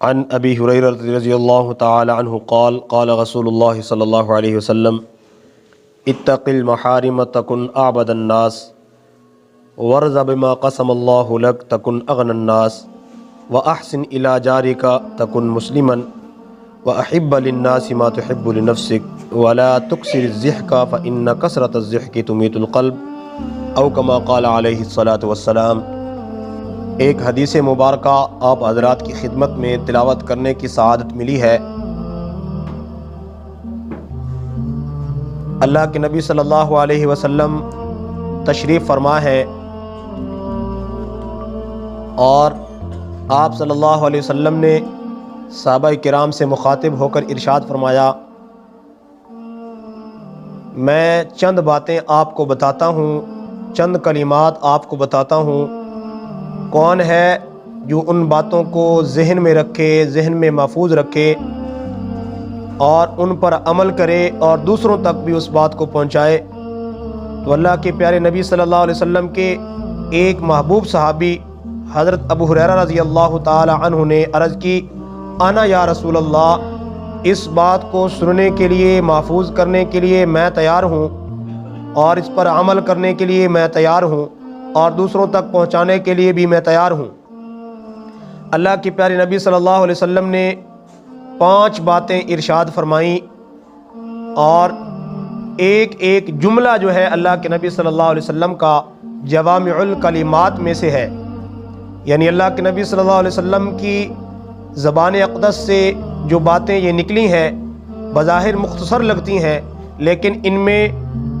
عن ابی ہریرہ رضی اللہ تعالی عنہ قال قال رسول اللہ صلی اللہ علیہ وسلم اتق المحارم تکن اعبد الناس ورض بما قسم اللہ لک تکن اغنى الناس واحسن الى جارک تکن مسلما واحب للناس ما تحب لنفسك ولا تكثر الضحك فان كثرة الضحك تميت القلب او كما قال علیہ الصلاۃ والسلام۔ ایک حدیث مبارکہ آپ حضرات کی خدمت میں تلاوت کرنے کی سعادت ملی ہے۔ اللہ کے نبی صلی اللہ علیہ وسلم تشریف فرما ہے اور آپ صلی اللہ علیہ وسلم نے صحابہ کرام سے مخاطب ہو کر ارشاد فرمایا، میں چند باتیں آپ کو بتاتا ہوں، چند کلمات آپ کو بتاتا ہوں، کون ہے جو ان باتوں کو ذہن میں رکھے، ذہن میں محفوظ رکھے اور ان پر عمل کرے اور دوسروں تک بھی اس بات کو پہنچائے۔ تو اللہ کے پیارے نبی صلی اللہ علیہ وسلم کے ایک محبوب صحابی حضرت ابو ہریرہ رضی اللہ تعالی عنہ نے عرض کی، انا یا رسول اللہ، اس بات کو سننے کے لیے، محفوظ کرنے کے لیے میں تیار ہوں اور اس پر عمل کرنے کے لیے میں تیار ہوں اور دوسروں تک پہنچانے کے لیے بھی میں تیار ہوں۔ اللہ کے پیارے نبی صلی اللہ علیہ وسلم نے 5 باتیں ارشاد فرمائیں اور ایک ایک جملہ جو ہے اللہ کے نبی صلی اللہ علیہ وسلم کا جوامع الکلمات میں سے ہے، یعنی اللہ کے نبی صلی اللہ علیہ وسلم کی زبان اقدس سے جو باتیں یہ نکلی ہیں بظاہر مختصر لگتی ہیں، لیکن ان میں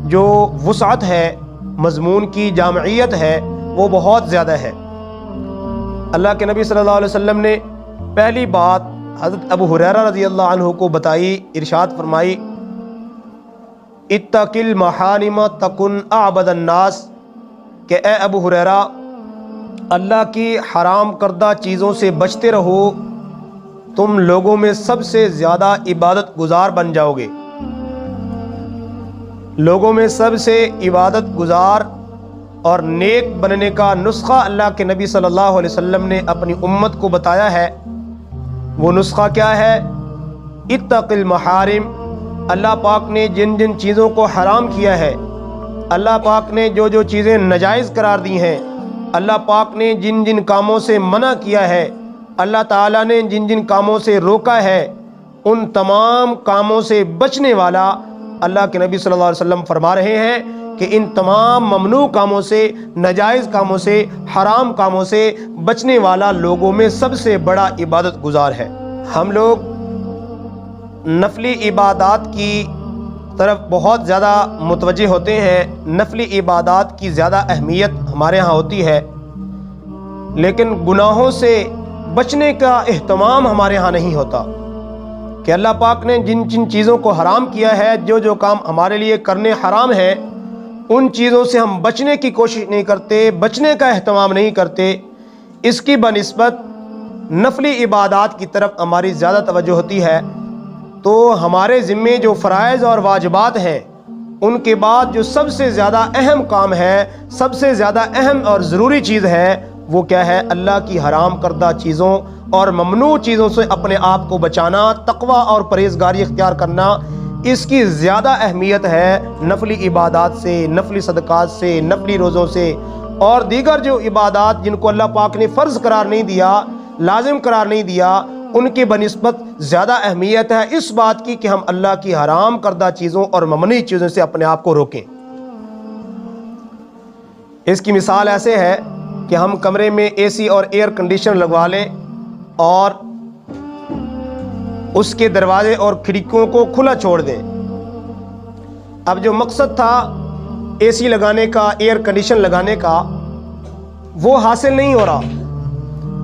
جو وسعت ہے، مضمون کی جامعیت ہے، وہ بہت زیادہ ہے۔ اللہ کے نبی صلی اللہ علیہ وسلم نے پہلی بات حضرت ابو ہریرہ رضی اللہ عنہ کو بتائی، ارشاد فرمائی، اتق المحارم تکن اعبد الناس، کہ اے ابو ہریرہ اللہ کی حرام کردہ چیزوں سے بچتے رہو، تم لوگوں میں سب سے زیادہ عبادت گزار بن جاؤ گے۔ لوگوں میں سب سے عبادت گزار اور نیک بننے کا نسخہ اللہ کے نبی صلی اللہ علیہ وسلم نے اپنی امت کو بتایا ہے۔ وہ نسخہ کیا ہے؟ اتق المحارم، اللہ پاک نے جن جن چیزوں کو حرام کیا ہے، اللہ پاک نے جو جو چیزیں ناجائز قرار دی ہیں، اللہ پاک نے جن جن کاموں سے منع کیا ہے، اللہ تعالیٰ نے جن جن کاموں سے روکا ہے، ان تمام کاموں سے بچنے والا اللہ کے نبی صلی اللہ علیہ وسلم فرما رہے ہیں کہ ان تمام ممنوع کاموں سے، ناجائز کاموں سے، حرام کاموں سے بچنے والا لوگوں میں سب سے بڑا عبادت گزار ہے۔ ہم لوگ نفلی عبادات کی طرف بہت زیادہ متوجہ ہوتے ہیں، نفلی عبادات کی زیادہ اہمیت ہمارے ہاں ہوتی ہے، لیکن گناہوں سے بچنے کا اہتمام ہمارے ہاں نہیں ہوتا کہ اللہ پاک نے جن جن چیزوں کو حرام کیا ہے، جو جو کام ہمارے لیے کرنے حرام ہیں، ان چیزوں سے ہم بچنے کی کوشش نہیں کرتے، بچنے کا اہتمام نہیں کرتے۔ اس کی بنسبت نفلی عبادات کی طرف ہماری زیادہ توجہ ہوتی ہے۔ تو ہمارے ذمے جو فرائض اور واجبات ہیں، ان کے بعد جو سب سے زیادہ اہم کام ہے، سب سے زیادہ اہم اور ضروری چیز ہے، وہ کیا ہے؟ اللہ کی حرام کردہ چیزوں اور ممنوع چیزوں سے اپنے آپ کو بچانا، تقوی اور پرہیزگاری اختیار کرنا۔ اس کی زیادہ اہمیت ہے نفلی عبادات سے، نفلی صدقات سے، نفلی روزوں سے اور دیگر جو عبادات جن کو اللہ پاک نے فرض قرار نہیں دیا، لازم قرار نہیں دیا، ان کی بنسبت زیادہ اہمیت ہے اس بات کی کہ ہم اللہ کی حرام کردہ چیزوں اور ممنوع چیزوں سے اپنے آپ کو روکیں۔ اس کی مثال ایسے ہے کہ ہم کمرے میں اے سی اور ایئر کنڈیشن لگوا لیں اور اس کے دروازے اور کھڑکیوں کو کھلا چھوڑ دیں۔ اب جو مقصد تھا اے سی لگانے کا، ایئر کنڈیشن لگانے کا، وہ حاصل نہیں ہو رہا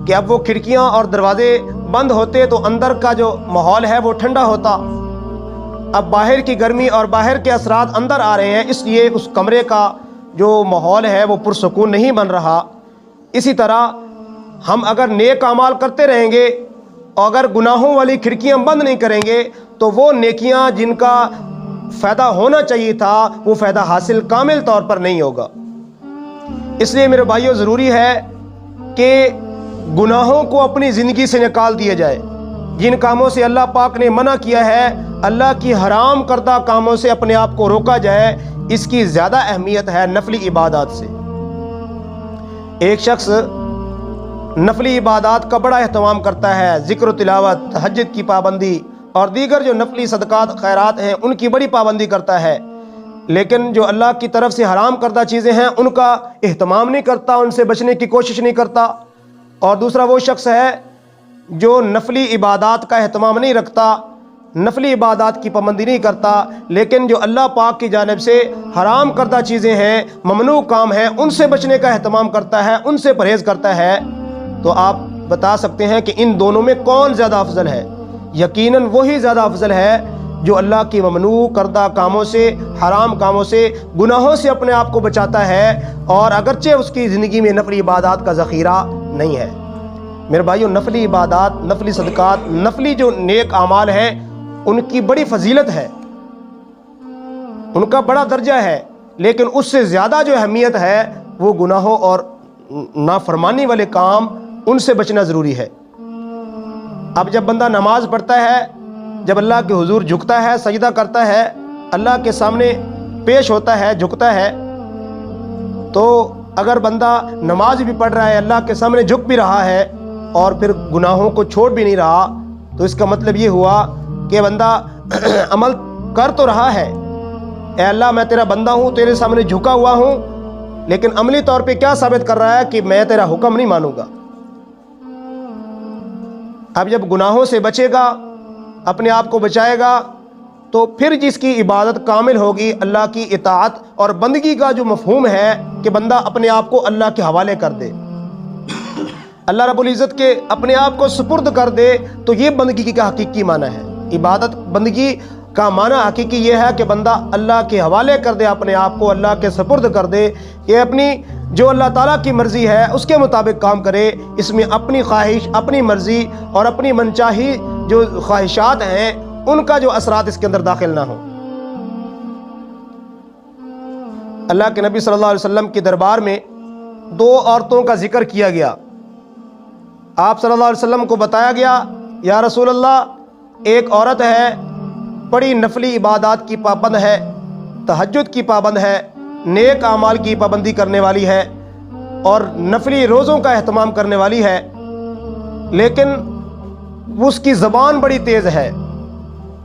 کہ اب وہ کھڑکیاں اور دروازے بند ہوتے تو اندر کا جو ماحول ہے وہ ٹھنڈا ہوتا۔ اب باہر کی گرمی اور باہر کے اثرات اندر آ رہے ہیں، اس لیے اس کمرے کا جو ماحول ہے وہ پرسکون نہیں بن رہا۔ اسی طرح ہم اگر نیک اعمال کرتے رہیں گے اور اگر گناہوں والی کھڑکیاں بند نہیں کریں گے تو وہ نیکیاں جن کا فائدہ ہونا چاہیے تھا وہ فائدہ حاصل کامل طور پر نہیں ہوگا۔ اس لیے میرے بھائیوں ضروری ہے کہ گناہوں کو اپنی زندگی سے نکال دیا جائے، جن کاموں سے اللہ پاک نے منع کیا ہے، اللہ کی حرام کردہ کاموں سے اپنے آپ کو روکا جائے، اس کی زیادہ اہمیت ہے نفلی عبادات سے۔ ایک شخص نفلی عبادات کا بڑا اہتمام کرتا ہے، ذکر و تلاوت، تہجد کی پابندی اور دیگر جو نفلی صدقات خیرات ہیں ان کی بڑی پابندی کرتا ہے، لیکن جو اللہ کی طرف سے حرام کردہ چیزیں ہیں ان کا اہتمام نہیں کرتا، ان سے بچنے کی کوشش نہیں کرتا۔ اور دوسرا وہ شخص ہے جو نفلی عبادات کا اہتمام نہیں رکھتا، نفلی عبادات کی پابندی نہیں کرتا، لیکن جو اللہ پاک کی جانب سے حرام کردہ چیزیں ہیں، ممنوع کام ہیں، ان سے بچنے کا اہتمام کرتا ہے، ان سے پرہیز کرتا ہے۔ تو آپ بتا سکتے ہیں کہ ان دونوں میں کون زیادہ افضل ہے؟ یقیناً وہی زیادہ افضل ہے جو اللہ کی ممنوع کردہ کاموں سے، حرام کاموں سے، گناہوں سے اپنے آپ کو بچاتا ہے، اور اگرچہ اس کی زندگی میں نفلی عبادات کا ذخیرہ نہیں ہے۔ میرے بھائیو، نفلی عبادات، نفلی صدقات، نفلی جو نیک اعمال ہیں ان کی بڑی فضیلت ہے، ان کا بڑا درجہ ہے، لیکن اس سے زیادہ جو اہمیت ہے وہ گناہوں اور نافرمانی والے کام، ان سے بچنا ضروری ہے۔ اب جب بندہ نماز پڑھتا ہے، جب اللہ کے حضور جھکتا ہے، سجدہ کرتا ہے، اللہ کے سامنے پیش ہوتا ہے، جھکتا ہے، تو اگر بندہ نماز بھی پڑھ رہا ہے، اللہ کے سامنے جھک بھی رہا ہے اور پھر گناہوں کو چھوڑ بھی نہیں رہا، تو اس کا مطلب یہ ہوا کہ بندہ عمل کر تو رہا ہے، اے اللہ میں تیرا بندہ ہوں، تیرے سامنے جھکا ہوا ہوں، لیکن عملی طور پہ کیا ثابت کر رہا ہے کہ میں تیرا حکم نہیں مانوں گا۔ اب جب گناہوں سے بچے گا، اپنے آپ کو بچائے گا، تو پھر جس کی عبادت کامل ہوگی، اللہ کی اطاعت اور بندگی کا جو مفہوم ہے کہ بندہ اپنے آپ کو اللہ کے حوالے کر دے، اللہ رب العزت کے اپنے آپ کو سپرد کر دے، تو یہ بندگی کا حقیقی معنی ہے۔ عبادت بندگی کا معنی حقیقی یہ ہے کہ بندہ اللہ کے حوالے کر دے، اپنے آپ کو اللہ کے سپرد کر دے، کہ اپنی جو اللہ تعالیٰ کی مرضی ہے اس کے مطابق کام کرے، اس میں اپنی خواہش، اپنی مرضی اور اپنی منچاہی جو خواہشات ہیں ان کا جو اثرات اس کے اندر داخل نہ ہوں۔ اللہ کے نبی صلی اللہ علیہ وسلم کے دربار میں دو عورتوں کا ذکر کیا گیا۔ آپ صلی اللہ علیہ وسلم کو بتایا گیا، یا رسول اللہ، ایک عورت ہے، بڑی نفلی عبادات کی پابند ہے، تہجد کی پابند ہے، نیک اعمال کی پابندی کرنے والی ہے اور نفلی روزوں کا اہتمام کرنے والی ہے، لیکن اس کی زبان بڑی تیز ہے،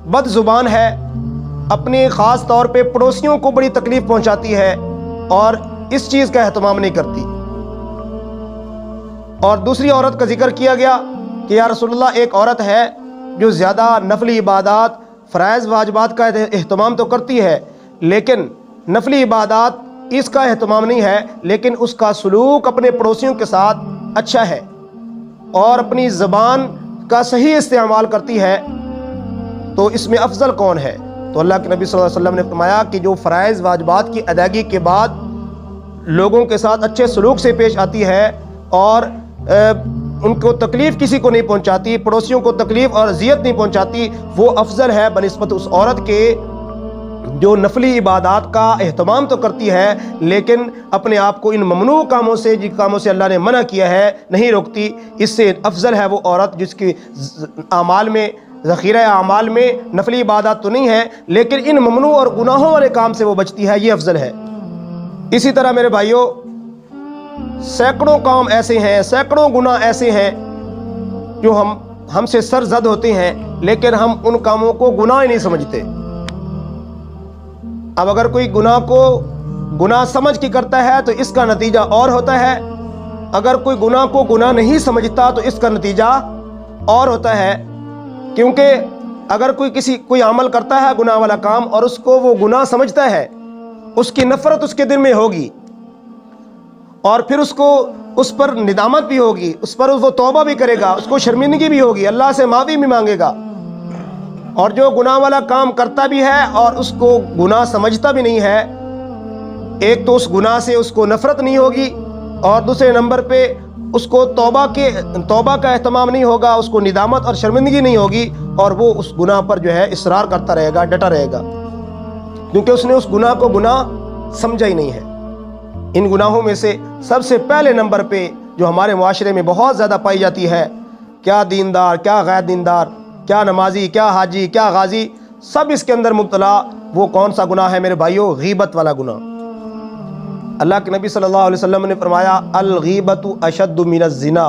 بد زبان ہے، اپنی خاص طور پہ پڑوسیوں کو بڑی تکلیف پہنچاتی ہے اور اس چیز کا اہتمام نہیں کرتی۔ اور دوسری عورت کا ذکر کیا گیا کہ یا رسول اللہ، ایک عورت ہے جو زیادہ نفلی عبادات، فرائض واجبات کا اہتمام تو کرتی ہے، لیکن نفلی عبادات اس کا اہتمام نہیں ہے، لیکن اس کا سلوک اپنے پڑوسیوں کے ساتھ اچھا ہے اور اپنی زبان کا صحیح استعمال کرتی ہے، تو اس میں افضل کون ہے؟ تو اللہ کے نبی صلی اللہ علیہ وسلم نے فرمایا کہ جو فرائض واجبات کی ادائیگی کے بعد لوگوں کے ساتھ اچھے سلوک سے پیش آتی ہے اور ان کو تکلیف کسی کو نہیں پہنچاتی، پڑوسیوں کو تکلیف اور اذیت نہیں پہنچاتی، وہ افضل ہے بنسبت اس عورت کے جو نفلی عبادات کا اہتمام تو کرتی ہے لیکن اپنے آپ کو ان ممنوع کاموں سے، جن کاموں سے اللہ نے منع کیا ہے، نہیں روکتی۔ اس سے افضل ہے وہ عورت جس کی اعمال میں، ذخیرہ اعمال میں نفلی عبادات تو نہیں ہے لیکن ان ممنوع اور گناہوں والے کام سے وہ بچتی ہے، یہ افضل ہے۔ اسی طرح میرے بھائیوں، سینکڑوں کام ایسے ہیں، سینکڑوں گناہ ایسے ہیں جو ہم سے سرزد ہوتے ہیں لیکن ہم ان کاموں کو گناہ ہی نہیں سمجھتے۔ اب اگر کوئی گناہ کو گناہ سمجھ کے کرتا ہے تو اس کا نتیجہ اور ہوتا ہے، اگر کوئی گناہ کو گناہ نہیں سمجھتا تو اس کا نتیجہ اور ہوتا ہے، کیونکہ اگر کوئی عمل کرتا ہے گناہ والا کام اور اس کو وہ گناہ سمجھتا ہے، اس کی نفرت اس کے دل میں ہوگی اور پھر اس پر ندامت بھی ہوگی، اس پر وہ توبہ بھی کرے گا، اس کو شرمندگی بھی ہوگی، اللہ سے معافی بھی مانگے گا۔ اور جو گناہ والا کام کرتا بھی ہے اور اس کو گناہ سمجھتا بھی نہیں ہے، ایک تو اس گناہ سے اس کو نفرت نہیں ہوگی اور دوسرے نمبر پہ اس کو توبہ کا اہتمام نہیں ہوگا، اس کو ندامت اور شرمندگی نہیں ہوگی اور وہ اس گناہ پر جو ہے اصرار کرتا رہے گا، ڈٹا رہے گا، کیونکہ اس نے اس گناہ کو گناہ سمجھا ہی نہیں ہے۔ ان گناہوں میں سے سب سے پہلے نمبر پہ جو ہمارے معاشرے میں بہت زیادہ پائی جاتی ہے، کیا دیندار، کیا غیر دیندار، کیا نمازی، کیا حاجی، کیا غازی، سب اس کے اندر مبتلا۔ وہ کون سا گناہ ہے میرے بھائیو؟ غیبت والا گناہ۔ اللہ کے نبی صلی اللہ علیہ وسلم نے فرمایا الغیبت اشد من الزنا،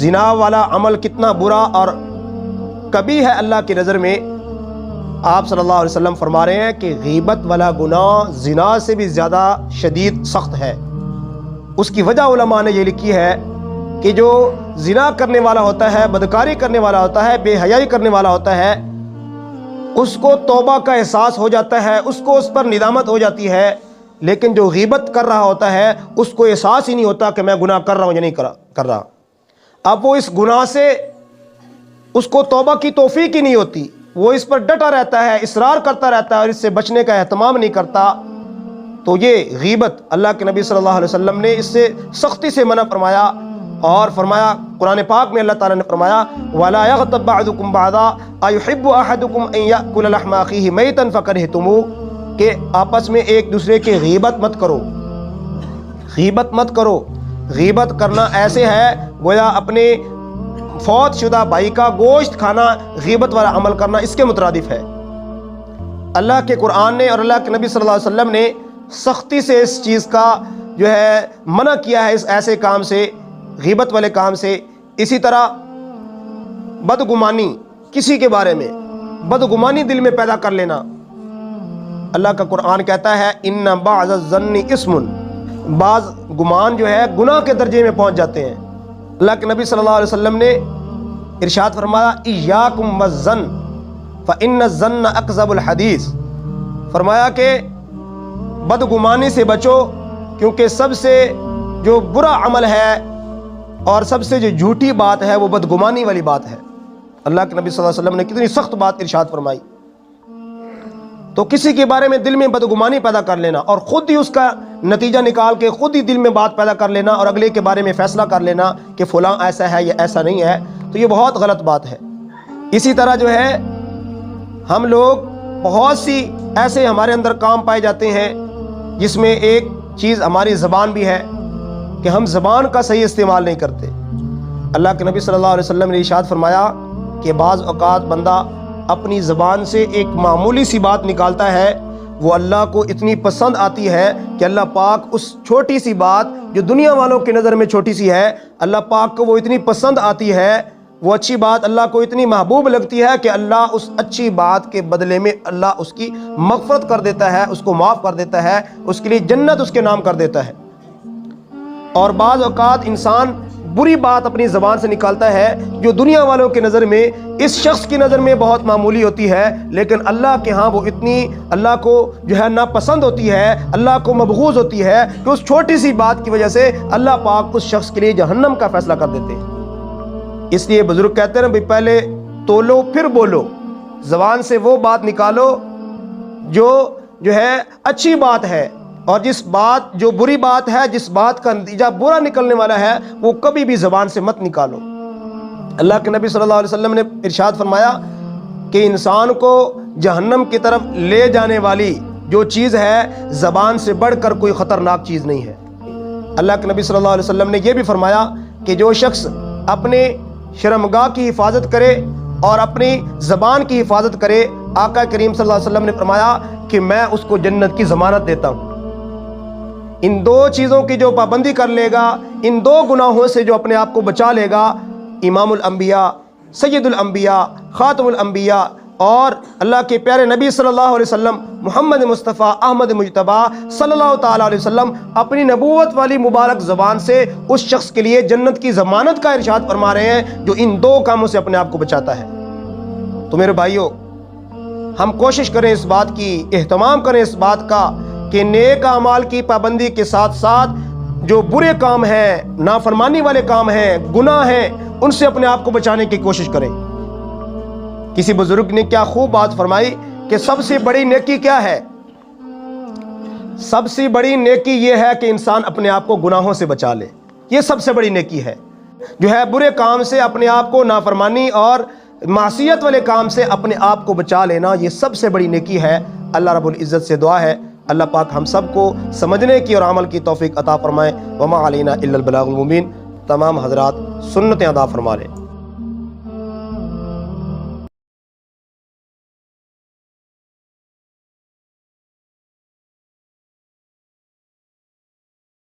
زنا والا عمل کتنا برا اور کبھی ہے اللہ کی نظر میں۔ آپ صلی اللہ علیہ وسلم فرما رہے ہیں کہ غیبت والا گناہ زنا سے بھی زیادہ شدید سخت ہے۔ اس کی وجہ علماء نے یہ لکھی ہے کہ جو زنا کرنے والا ہوتا ہے، بدکاری کرنے والا ہوتا ہے، بے حیائی کرنے والا ہوتا ہے، اس کو توبہ کا احساس ہو جاتا ہے، اس کو اس پر ندامت ہو جاتی ہے، لیکن جو غیبت کر رہا ہوتا ہے اس کو احساس ہی نہیں ہوتا کہ میں گناہ کر رہا ہوں یا نہیں کر رہا۔ اب وہ اس گناہ سے اس کو توبہ کی توفیق ہی نہیں ہوتی، وہ اس پر ڈٹا رہتا ہے، اصرار کرتا رہتا ہے اور اس سے بچنے کا اہتمام نہیں کرتا۔ تو یہ غیبت اللہ کے نبی صلی اللہ علیہ وسلم نے اس سے سختی سے منع فرمایا، اور فرمایا قرآن پاک میں اللہ تعالیٰ نے فرمایا وَلَا يَغْتَبْ بَعْضُكُمْ بَعْضًا أَيُحِبُّ أَحَدُكُمْ أَن يَأْكُلَ لَحْمَ أَخِيهِ مَيْتًا فَكَرِهْتُمُوهُ، کہ آپس میں ایک دوسرے کے غیبت مت کرو، غیبت مت کرو۔ غیبت کرنا ایسے ہے گویا اپنے فوت شدہ بھائی کا گوشت کھانا، غیبت والا عمل کرنا اس کے مترادف ہے۔ اللہ کے قرآن نے اور اللہ کے نبی صلی اللہ علیہ وسلم نے سختی سے اس چیز کا جو ہے منع کیا ہے، اس ایسے کام سے، غیبت والے کام سے۔ اسی طرح بدگمانی، کسی کے بارے میں بدگمانی دل میں پیدا کر لینا، اللہ کا قرآن کہتا ہے ان بعض الظن اسم، بعض گمان جو ہے گناہ کے درجے میں پہنچ جاتے ہیں۔ اللہ کے نبی صلی اللہ علیہ وسلم نے ارشاد فرمایا ایاکم والظن فإن الظن اکذب الحدیث، فرمایا کہ بدگمانی سے بچو، کیونکہ سب سے جو برا عمل ہے اور سب سے جو جھوٹی بات ہے وہ بدگمانی والی بات ہے۔ اللہ کے نبی صلی اللہ علیہ وسلم نے کتنی سخت بات ارشاد فرمائی۔ تو کسی کے بارے میں دل میں بدگمانی پیدا کر لینا اور خود ہی اس کا نتیجہ نکال کے خود ہی دل میں بات پیدا کر لینا اور اگلے کے بارے میں فیصلہ کر لینا کہ فلاں ایسا ہے یا ایسا نہیں ہے، تو یہ بہت غلط بات ہے۔ اسی طرح جو ہے ہم لوگ بہت سی ایسے ہمارے اندر کام پائے جاتے ہیں جس میں ایک چیز ہماری زبان بھی ہے کہ ہم زبان کا صحیح استعمال نہیں کرتے۔ اللہ کے نبی صلی اللہ علیہ وسلم نے ارشاد فرمایا کہ بعض اوقات بندہ اپنی زبان سے ایک معمولی سی بات نکالتا ہے، وہ اللہ کو اتنی پسند آتی ہے کہ اللہ پاک اس چھوٹی سی بات جو دنیا والوں کی نظر میں چھوٹی سی ہے، اللہ پاک کو وہ اتنی پسند آتی ہے، وہ اچھی بات اللہ کو اتنی محبوب لگتی ہے کہ اللہ اس اچھی بات کے بدلے میں اللہ اس کی مغفرت کر دیتا ہے، اس کو معاف کر دیتا ہے، اس کے لیے جنت اس کے نام کر دیتا ہے۔ اور بعض اوقات انسان بری بات اپنی زبان سے نکالتا ہے جو دنیا والوں کی نظر میں، اس شخص کی نظر میں بہت معمولی ہوتی ہے، لیکن اللہ کے ہاں وہ اتنی اللہ کو جو ہے ناپسند ہوتی ہے، اللہ کو مبغوض ہوتی ہے کہ اس چھوٹی سی بات کی وجہ سے اللہ پاک اس شخص کے لیے جہنم کا فیصلہ کر دیتے ہیں۔ اس لیے بزرگ کہتے ہیں بھائی پہلے تولو پھر بولو، زبان سے وہ بات نکالو جو ہے اچھی بات ہے، اور جس بات جو بری بات ہے، جس بات کا نتیجہ برا نکلنے والا ہے، وہ کبھی بھی زبان سے مت نکالو۔ اللہ کے نبی صلی اللہ علیہ وسلم نے ارشاد فرمایا کہ انسان کو جہنم کی طرف لے جانے والی جو چیز ہے زبان سے بڑھ کر کوئی خطرناک چیز نہیں ہے۔ اللہ کے نبی صلی اللہ علیہ وسلم نے یہ بھی فرمایا کہ جو شخص اپنے شرمگاہ کی حفاظت کرے اور اپنی زبان کی حفاظت کرے، آقا کریم صلی اللہ علیہ وسلم نے فرمایا کہ میں اس کو جنت کی ضمانت دیتا ہوں۔ ان دو چیزوں کی جو پابندی کر لے گا، ان دو گناہوں سے جو اپنے آپ کو بچا لے گا، امام الانبیاء، سید الانبیاء، خاتم الانبیاء اور اللہ کے پیارے نبی صلی اللہ علیہ وسلم محمد مصطفیٰ احمد مجتبیٰ صلی اللہ تعالیٰ علیہ وسلم اپنی نبوت والی مبارک زبان سے اس شخص کے لیے جنت کی ضمانت کا ارشاد فرما رہے ہیں جو ان دو کاموں سے اپنے آپ کو بچاتا ہے۔ تو میرے بھائیوں، ہم کوشش کریں اس بات کی، اہتمام کریں اس بات کا کہ نیک اعمال کی پابندی کے ساتھ ساتھ جو برے کام ہیں، نافرمانی والے کام ہیں، گناہ ہیں، ان سے اپنے آپ کو بچانے کی کوشش کریں۔ کسی بزرگ نے کیا خوب بات فرمائی کہ سب سے بڑی نیکی کیا ہے؟ سب سے بڑی نیکی یہ ہے کہ انسان اپنے آپ کو گناہوں سے بچا لے، یہ سب سے بڑی نیکی ہے۔ جو ہے برے کام سے اپنے آپ کو، نافرمانی اور معصیت والے کام سے اپنے آپ کو بچا لینا، یہ سب سے بڑی نیکی ہے۔ اللہ رب العزت سے دعا ہے اللہ پاک ہم سب کو سمجھنے کی اور عمل کی توفیق عطا فرمائے۔ وما علینا الا البلاغ المبین۔ تمام حضرات سنتیں ادا فرما لیں۔